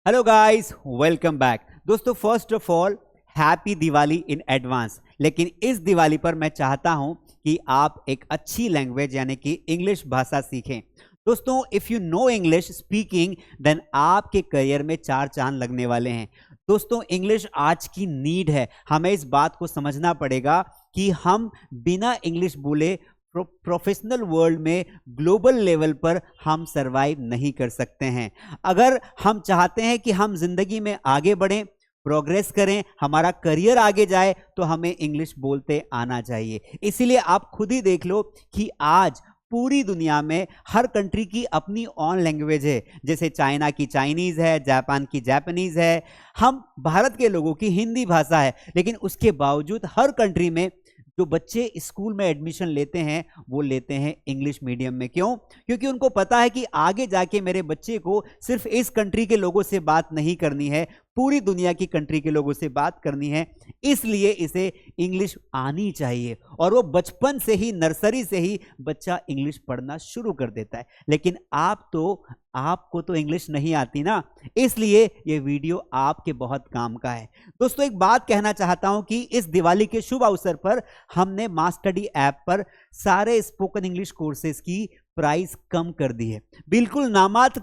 Hello guys, welcome back. दोस्तों, first of all happy Diwali in advance. लेकिन इस दिवाली पर मैं चाहता हूं कि आप एक अच्छी लैंग्वेज यानी कि इंग्लिश भाषा सीखें। दोस्तों, if you know English speaking then आपके करियर में चार चांद लगने वाले हैं। दोस्तों, इंग्लिश आज की नीड है। हमें इस बात को समझना पड़ेगा कि हम बिना इंग्लिश बोले प्रोफेशनल वर्ल्ड में ग्लोबल लेवल पर हम सरवाइव नहीं कर सकते हैं। अगर हम चाहते हैं कि हम जिंदगी में आगे बढ़ें, प्रोग्रेस करें, हमारा करियर आगे जाए, तो हमें इंग्लिश बोलते आना चाहिए। इसीलिए आप खुद ही देख लो कि आज पूरी दुनिया में हर कंट्री की अपनी ऑन लैंग्वेज है। जैसे चाइना की चाइनीज है, जापान की जापानीज है, हम भारत के लोगों की हिंदी भाषा है। लेकिन उसके बावजूद हर कंट्री में जो बच्चे स्कूल में एडमिशन लेते हैं वो लेते हैं इंग्लिश मीडियम में। क्यों? क्योंकि उनको पता है कि आगे जाके मेरे बच्चे को सिर्फ इस कंट्री के लोगों से बात नहीं करनी है, पूरी दुनिया की कंट्री के लोगों से बात करनी है। इसलिए इसे इंग्लिश आनी चाहिए और वो बचपन से ही, नर्सरी से ही बच्चा इंग्लिश पढ़ना शुरू कर देता है। लेकिन आपको तो इंग्लिश नहीं आती ना, इसलिए ये वीडियो आपके बहुत काम का है। दोस्तों, एक बात कहना चाहता हूं कि इस दिवाली के शुभ अवसर पर हमने मास्टडी ऐप पर सारे स्पोकन इंग्लिश कोर्सेज की प्राइस कम कर दी है। बिल्कुल नाम मात्र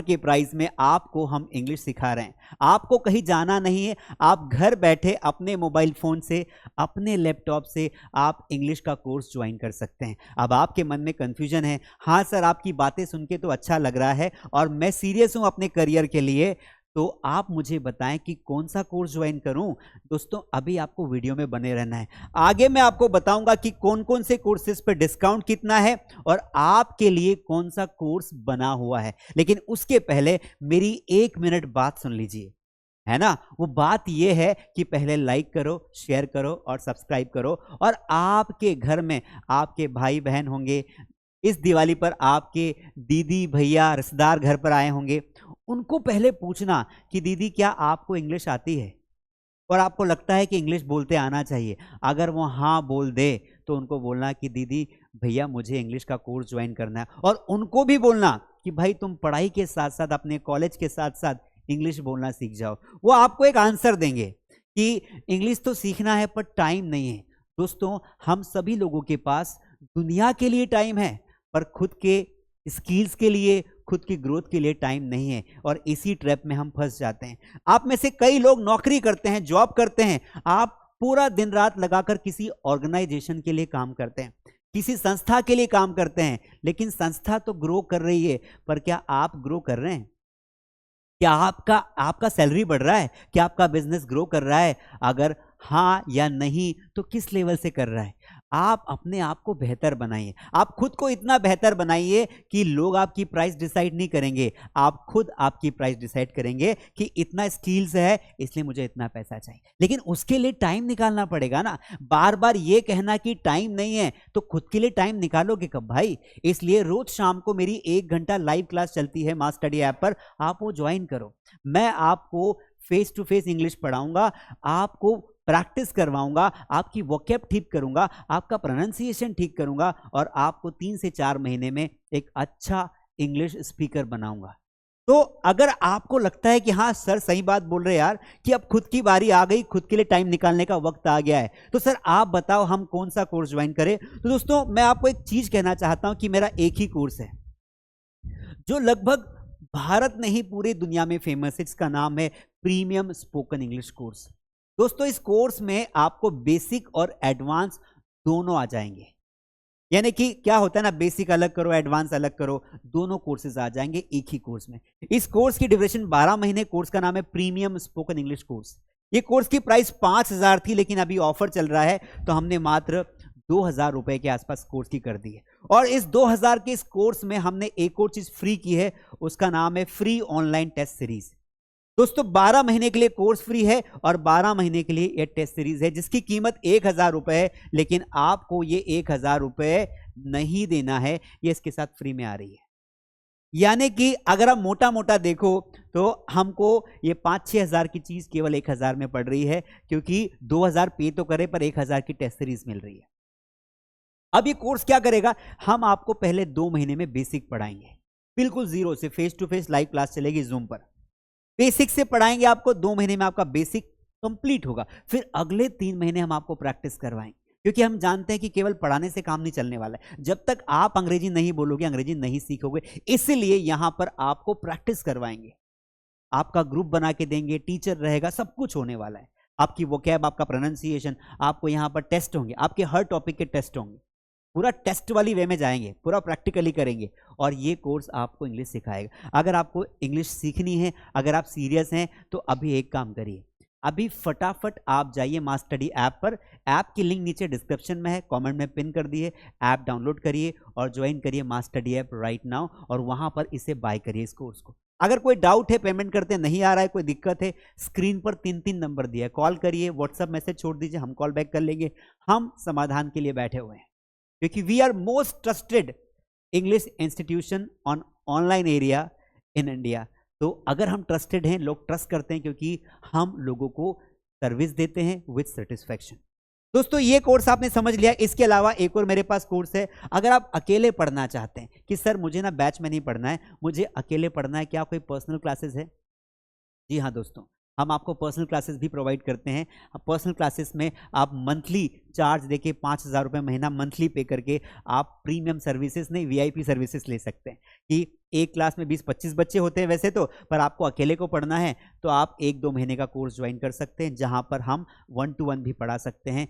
के प्राइस में आपको हम इंग्लिश सिखा रहे हैं। आपको कहीं जाना नहीं है, आप घर बैठे अपने मोबाइल फोन से, अपने लैपटॉप से आप इंग्लिश का कोर्स ज्वाइन कर सकते हैं। अब आपके मन में कंफ्यूजन है, हाँ सर आपकी बातें सुन के तो अच्छा लग रहा है और मैं सीरियस हूं अपने करियर के लिए, तो आप मुझे बताएं कि कौन सा कोर्स ज्वाइन करूं। दोस्तों, अभी आपको वीडियो में बने रहना है। आगे मैं आपको बताऊंगा कि कौन कौन से कोर्सेज पे डिस्काउंट कितना है और आपके लिए कौन सा कोर्स बना हुआ है। लेकिन उसके पहले मेरी 1 मिनट बात सुन लीजिए, है ना। वो बात यह है कि पहले लाइक करो, शेयर करो और सब्सक्राइब करो। और आपके घर में आपके भाई बहन होंगे, इस दिवाली पर आपके दीदी भैया रिश्तेदार घर पर आए होंगे, उनको पहले पूछना कि दीदी क्या आपको इंग्लिश आती है और आपको लगता है कि इंग्लिश बोलते आना चाहिए। अगर वो हाँ बोल दे तो उनको बोलना कि दीदी भैया मुझे इंग्लिश का कोर्स ज्वाइन करना है। और उनको भी बोलना कि भाई तुम पढ़ाई के साथ साथ, अपने कॉलेज के साथ साथ इंग्लिश बोलना सीख जाओ। वो आपको एक आंसर देंगे कि इंग्लिश तो सीखना है पर टाइम नहीं है। दोस्तों, हम सभी लोगों के पास दुनिया के लिए टाइम है पर खुद के स्किल्स के लिए, खुद की ग्रोथ के लिए टाइम नहीं है और इसी ट्रैप में हम फंस जाते हैं। आप में से कई लोग नौकरी करते हैं, जॉब करते हैं, आप पूरा दिन रात लगाकर किसी ऑर्गेनाइजेशन के लिए काम करते हैं, किसी संस्था के लिए काम करते हैं, लेकिन संस्था तो ग्रो कर रही है, पर क्या आप ग्रो कर रहे हैं? क्या आपका सैलरी बढ़ रहा है? क्या आपका बिजनेस ग्रो कर रहा है? अगर हाँ या नहीं तो किस लेवल से कर रहा है? आप अपने आप को बेहतर बनाइए। आप खुद को इतना बेहतर बनाइए कि लोग आपकी प्राइस डिसाइड नहीं करेंगे, आप खुद आपकी प्राइस डिसाइड करेंगे कि इतना स्किल्स है इसलिए मुझे इतना पैसा चाहिए। लेकिन उसके लिए टाइम निकालना पड़ेगा ना। बार बार ये कहना कि टाइम नहीं है, तो खुद के लिए टाइम निकालोगे कब भाई? इसलिए रोज शाम को मेरी 1 घंटा लाइव क्लास चलती है मास्टडी ऐप पर, आप वो ज्वाइन करो। मैं आपको फेस टू फेस इंग्लिश पढ़ाऊंगा, आपको प्रैक्टिस करवाऊंगा, आपकी वोकैब ठीक करूंगा, आपका प्रोनाउंसिएशन ठीक करूंगा और आपको 3 से 4 महीने में एक अच्छा इंग्लिश स्पीकर बनाऊंगा। तो अगर आपको लगता है कि हाँ सर सही बात बोल रहे यार, कि अब खुद की बारी आ गई, खुद के लिए टाइम निकालने का वक्त आ गया है, तो सर आप बताओ हम कौन सा कोर्स ज्वाइन करें। तो दोस्तों, मैं आपको एक चीज कहना चाहता हूं कि मेरा एक ही कोर्स है जो लगभग भारत में ही पूरी दुनिया में फेमस है। इसका नाम है प्रीमियम स्पोकन इंग्लिश कोर्स। दोस्तों, इस कोर्स में आपको बेसिक और एडवांस दोनों आ जाएंगे। यानी कि क्या होता है ना, बेसिक अलग करो, एडवांस अलग करो, दोनों कोर्सेज आ जाएंगे एक ही कोर्स में। इस कोर्स की ड्यूरेशन 12 महीने। कोर्स का नाम है प्रीमियम स्पोकन इंग्लिश कोर्स। ये कोर्स की प्राइस 5,000 थी, लेकिन अभी ऑफर चल रहा है तो हमने मात्र 2,000 रुपए के आसपास कोर्स की कर दी है। और इस 2,000 के इस कोर्स में हमने एक और चीज फ्री की है, उसका नाम है फ्री ऑनलाइन टेस्ट सीरीज। दोस्तों, 12 महीने के लिए कोर्स फ्री है और 12 महीने के लिए यह टेस्ट सीरीज है जिसकी कीमत 1,000 रुपए है। लेकिन आपको ये 1,000 रुपए नहीं देना है, ये इसके साथ फ्री में आ रही है। यानी कि अगर आप मोटा मोटा देखो तो हमको ये 5-6 हजार की चीज केवल 1,000 में पड़ रही है, क्योंकि 2,000 पे तो करे पर 1,000 की टेस्ट सीरीज मिल रही है। अब ये कोर्स क्या करेगा, हम आपको पहले 2 महीने में बेसिक पढ़ाएंगे, बिल्कुल जीरो से face to face live class चलेगी जूम पर। बेसिक से पढ़ाएंगे आपको, 2 महीने में आपका बेसिक कंप्लीट होगा। फिर अगले 3 महीने हम आपको प्रैक्टिस करवाएंगे, क्योंकि हम जानते हैं कि केवल पढ़ाने से काम नहीं चलने वाला है। जब तक आप अंग्रेजी नहीं बोलोगे, अंग्रेजी नहीं सीखोगे, इसलिए यहां पर आपको प्रैक्टिस करवाएंगे, आपका ग्रुप बना के देंगे, टीचर रहेगा, सब कुछ होने वाला है। आपकी वोकैब, आपका प्रोनाउंसिएशन, आपको यहां पर टेस्ट होंगे, आपके हर टॉपिक के टेस्ट होंगे, पूरा टेस्ट वाली वे में जाएंगे, पूरा प्रैक्टिकली करेंगे, और ये कोर्स आपको इंग्लिश सिखाएगा। अगर आपको इंग्लिश सीखनी है, अगर आप सीरियस हैं, तो अभी एक काम करिए, अभी फटाफट आप जाइए मास स्टडी ऐप पर। ऐप की लिंक नीचे डिस्क्रिप्शन में है, कमेंट में पिन कर दिए। ऐप डाउनलोड करिए और ज्वाइन करिए मास स्टडी ऐप राइट नाउ, और वहां पर इसे बाय करिए इस कोर्स को। अगर कोई डाउट है, पेमेंट करते नहीं आ रहा है, कोई दिक्कत है, स्क्रीन पर 3 नंबर दिया है, कॉल करिए, व्हाट्सएप मैसेज छोड़ दीजिए, हम कॉल बैक कर लेंगे। हम समाधान के लिए बैठे हुए हैं, क्योंकि we are most trusted English institution on online area in India. तो अगर हम ट्रस्टेड हैं, लोग ट्रस्ट करते हैं, क्योंकि हम लोगों को सर्विस देते हैं विद सेटिस्फैक्शन। दोस्तों ये कोर्स आपने समझ लिया। इसके अलावा एक और मेरे पास कोर्स है। अगर आप अकेले पढ़ना चाहते हैं कि सर मुझे ना बैच में नहीं पढ़ना है, मुझे अकेले पढ़ना है, क्या कोई पर्सनल क्लासेस है? जी हाँ दोस्तों, हम आपको पर्सनल क्लासेस भी प्रोवाइड करते हैं। पर्सनल क्लासेस में आप मंथली चार्ज देके 5,000 रुपये महीना मंथली पे करके आप प्रीमियम सर्विसेज नहीं, वीआईपी सर्विसेज ले सकते हैं। कि एक क्लास में 20-25 बच्चे होते हैं वैसे तो, पर आपको अकेले को पढ़ना है तो आप 1-2 महीने का कोर्स ज्वाइन कर सकते हैं, जहां पर हम 1-to-1 भी पढ़ा सकते हैं।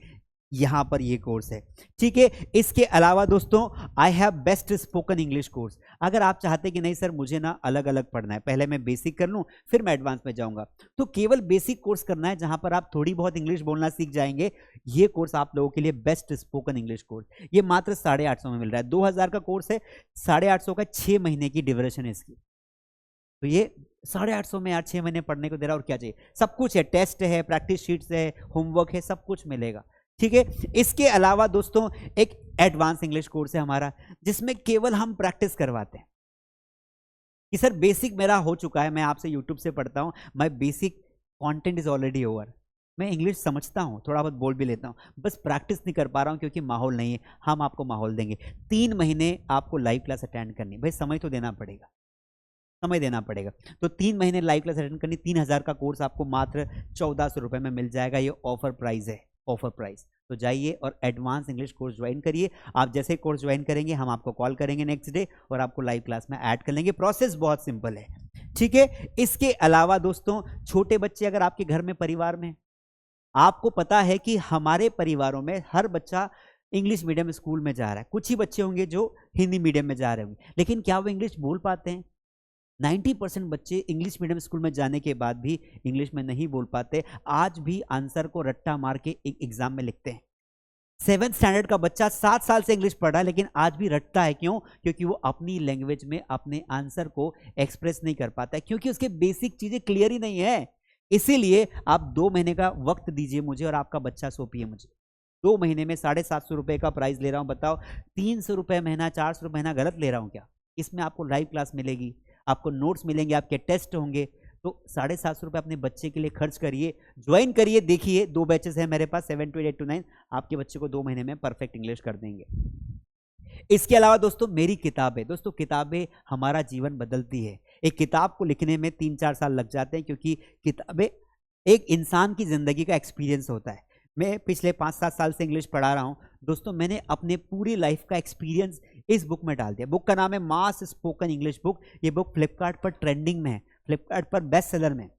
यहां पर ये कोर्स है, ठीक है। इसके अलावा दोस्तों I have best spoken English course. अगर आप चाहते कि नहीं सर मुझे ना अलग अलग पढ़ना है, पहले मैं बेसिक कर लूं फिर मैं एडवांस में जाऊंगा, तो केवल बेसिक कोर्स करना है जहां पर आप थोड़ी बहुत इंग्लिश बोलना सीख जाएंगे। ये कोर्स आप लोगों के लिए बेस्ट स्पोकन इंग्लिश कोर्स, ये मात्र 850 में मिल रहा है। 2,000 का कोर्स है, 850 का 6 महीने की ड्यूरेशन है इसकी। तो ये 850 में यार 6 महीने पढ़ने को दे रहा, और क्या चाहिए? सब कुछ है, टेस्ट है, प्रैक्टिस शीट्स है, होमवर्क है, सब कुछ मिलेगा, ठीक है। इसके अलावा दोस्तों एक एडवांस इंग्लिश कोर्स है हमारा, जिसमें केवल हम प्रैक्टिस करवाते हैं कि सर बेसिक मेरा हो चुका है, मैं आपसे यूट्यूब से पढ़ता हूं, my basic content is already over, मैं इंग्लिश समझता हूं, थोड़ा बहुत बोल भी लेता हूं, बस प्रैक्टिस नहीं कर पा रहा हूं क्योंकि माहौल नहीं है। हम आपको माहौल देंगे। 3 महीने आपको लाइव क्लास अटेंड करनी, भाई समय तो देना पड़ेगा, समय देना पड़ेगा। तो 3 महीने लाइव क्लास अटेंड करनी, 3,000 का कोर्स आपको मात्र 1,400 रुपये में मिल जाएगा। ये ऑफर प्राइस है, ऑफर प्राइस। तो जाइए और एडवांस इंग्लिश कोर्स ज्वाइन करिए। आप जैसे कोर्स ज्वाइन करेंगे हम आपको कॉल करेंगे नेक्स्ट डे और आपको लाइव क्लास में ऐड कर लेंगे। प्रोसेस बहुत सिंपल है, ठीक है। इसके अलावा दोस्तों छोटे बच्चे अगर आपके घर में परिवार में, आपको पता है कि हमारे परिवारों में हर बच्चा इंग्लिश मीडियम स्कूल में जा रहा है, कुछ ही बच्चे होंगे जो हिंदी मीडियम में जा रहे होंगे, लेकिन क्या वो इंग्लिश बोल पाते हैं? 90% बच्चे इंग्लिश मीडियम स्कूल में जाने के बाद भी इंग्लिश में नहीं बोल पाते। आज भी आंसर को रट्टा मार के एग्जाम में लिखते हैं। 7th स्टैंडर्ड का बच्चा 7 साल से इंग्लिश पढ़ रहा है, लेकिन आज भी रटता है। क्यों? क्योंकि वो अपनी लैंग्वेज में अपने आंसर को एक्सप्रेस नहीं कर पाता है, क्योंकि उसके बेसिक चीजें क्लियर ही नहीं है। इसीलिए आप 2 महीने का वक्त दीजिए मुझे और आपका बच्चा सौंपिए मुझे। 2 महीने में 750 रुपए का प्राइस ले रहा हूं, बताओ 300 रुपए महीना, 400 रुपए महीना गलत ले रहा हूं क्या? इसमें आपको लाइव क्लास मिलेगी, आपको नोट्स मिलेंगे, आपके टेस्ट होंगे। तो 750 रुपये अपने बच्चे के लिए खर्च करिए, ज्वाइन करिए। देखिए 2 बैचेस हैं मेरे पास, 7 to 8 to 9। आपके बच्चे को 2 महीने में परफेक्ट इंग्लिश कर देंगे। इसके अलावा दोस्तों मेरी किताबें, दोस्तों किताबें हमारा जीवन बदलती है। एक किताब को लिखने में 3-4 साल लग जाते हैं, क्योंकि किताबें एक इंसान की जिंदगी का एक्सपीरियंस होता है। मैं पिछले 5-7 साल से इंग्लिश पढ़ा रहा हूं दोस्तों, मैंने अपने पूरी लाइफ का एक्सपीरियंस इस बुक में डाल दिया। बुक का नाम है मास स्पोकन इंग्लिश बुक। ये बुक फ्लिपकार्ट पर ट्रेंडिंग में है, फ्लिपकार्ट पर बेस्ट सेलर में,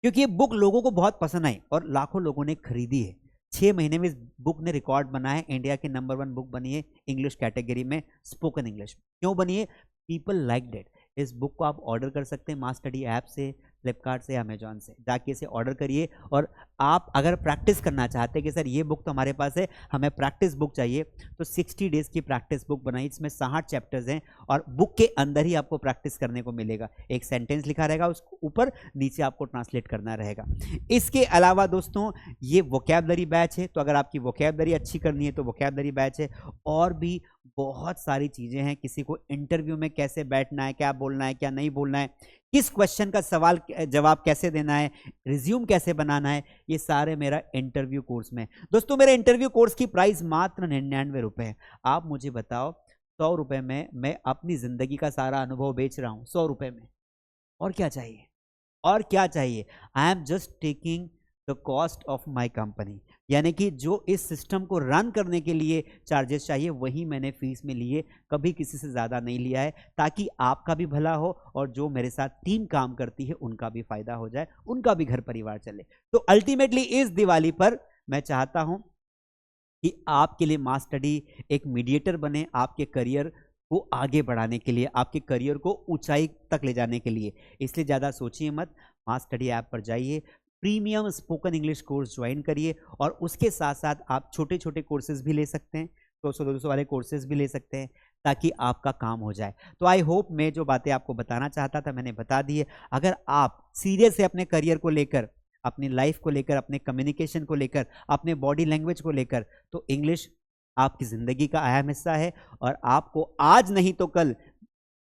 क्योंकि ये बुक लोगों को बहुत पसंद आई और लाखों लोगों ने खरीदी है। 6 महीने में इस बुक ने रिकॉर्ड बनाया, इंडिया की नंबर 1 बुक बनी है इंग्लिश कैटेगरी में, स्पोकन इंग्लिश। क्यों बनी है? People like that. इस बुक को आप ऑर्डर कर सकते हैं मास स्टडी ऐप से, फ्लिपकार्ट से, अमेजॉन से, जाके इसे ऑर्डर करिए। और आप अगर प्रैक्टिस करना चाहते हैं कि सर ये बुक तो हमारे पास है, हमें प्रैक्टिस बुक चाहिए, तो 60 डेज की प्रैक्टिस बुक बनाई। इसमें 60 चैप्टर्स हैं और बुक के अंदर ही आपको प्रैक्टिस करने को मिलेगा। एक सेंटेंस लिखा रहेगा, उसको ऊपर नीचे आपको ट्रांसलेट करना रहेगा। इसके अलावा दोस्तों ये वोकैबलरी बैच है, तो अगर आपकी वोकैबलरी अच्छी करनी है तो वोकैबलरी बैच है। और भी बहुत सारी चीजें हैं, किसी को इंटरव्यू में कैसे बैठना है, क्या बोलना है, क्या नहीं बोलना है, किस क्वेश्चन का सवाल जवाब कैसे देना है, रिज्यूम कैसे बनाना है, ये सारे मेरा इंटरव्यू कोर्स में। दोस्तों मेरे इंटरव्यू कोर्स की प्राइस मात्र 99 रुपए है। आप मुझे बताओ 100 रुपये में मैं अपनी ज़िंदगी का सारा अनुभव बेच रहा हूँ, 100 रुपये में। और क्या चाहिए, और क्या चाहिए? I am just taking the cost of my company, यानी कि जो इस सिस्टम को रन करने के लिए चार्जेस चाहिए वही मैंने फीस में लिए, कभी किसी से ज़्यादा नहीं लिया है, ताकि आपका भी भला हो और जो मेरे साथ टीम काम करती है उनका भी फायदा हो जाए, उनका भी घर परिवार चले। तो अल्टीमेटली इस दिवाली पर मैं चाहता हूं कि आपके लिए मास स्टडी एक मीडिएटर बने, आपके करियर को आगे बढ़ाने के लिए, आपके करियर को ऊंचाई तक ले जाने के लिए। इसलिए ज़्यादा सोचिए मत, मास स्टडी ऐप पर जाइए, premium spoken English course join करिए, और उसके साथ साथ आप छोटे छोटे कोर्सेज भी ले सकते हैं, 200-200 वाले कोर्सेज भी ले सकते हैं, ताकि आपका काम हो जाए। तो आई होप मैं जो बातें आपको बताना चाहता था मैंने बता दी है। अगर आप सीरियस है अपने करियर को लेकर, अपनी लाइफ को लेकर, अपने कम्युनिकेशन को लेकर, अपने बॉडी लैंग्वेज को लेकर, तो इंग्लिश आपकी ज़िंदगी का अहम हिस्सा है, और आपको आज नहीं तो कल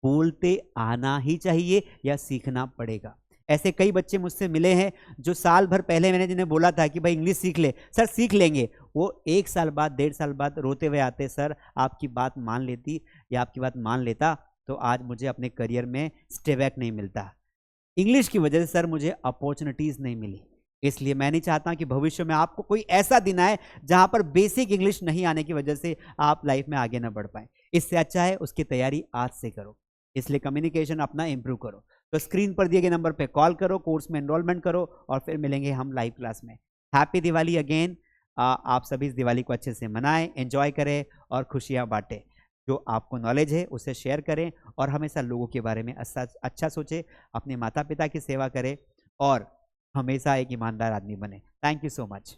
बोलते आना ही चाहिए या सीखना पड़ेगा। ऐसे कई बच्चे मुझसे मिले हैं जो साल भर पहले मैंने जिन्हें बोला था कि भाई इंग्लिश सीख ले, सर सीख लेंगे, वो 1 साल बाद 1.5 साल बाद रोते हुए आते, सर आपकी बात मान लेती या आपकी बात मान लेता तो आज मुझे अपने करियर में स्टे बैक नहीं मिलता। इंग्लिश की वजह से सर मुझे अपॉर्चुनिटीज़ नहीं मिली। इसलिए मैं नहीं चाहता कि भविष्य में आपको कोई ऐसा दिन आए जहां पर बेसिक इंग्लिश नहीं आने की वजह से आप लाइफ में आगे ना बढ़ पाए। इससे अच्छा है उसकी तैयारी आज से करो, इसलिए कम्युनिकेशन अपना इंप्रूव करो। तो स्क्रीन पर दिए गए नंबर पे कॉल करो, कोर्स में एनरोलमेंट करो, और फिर मिलेंगे हम लाइव क्लास में। Happy Diwali again. आप सभी इस दिवाली को अच्छे से मनाएं, एंजॉय करें और खुशियां बांटें। जो आपको नॉलेज है उसे शेयर करें, और हमेशा लोगों के बारे में अच्छा सोचें, अपने माता पिता की सेवा करें, और हमेशा एक ईमानदार आदमी बने। Thank you so much.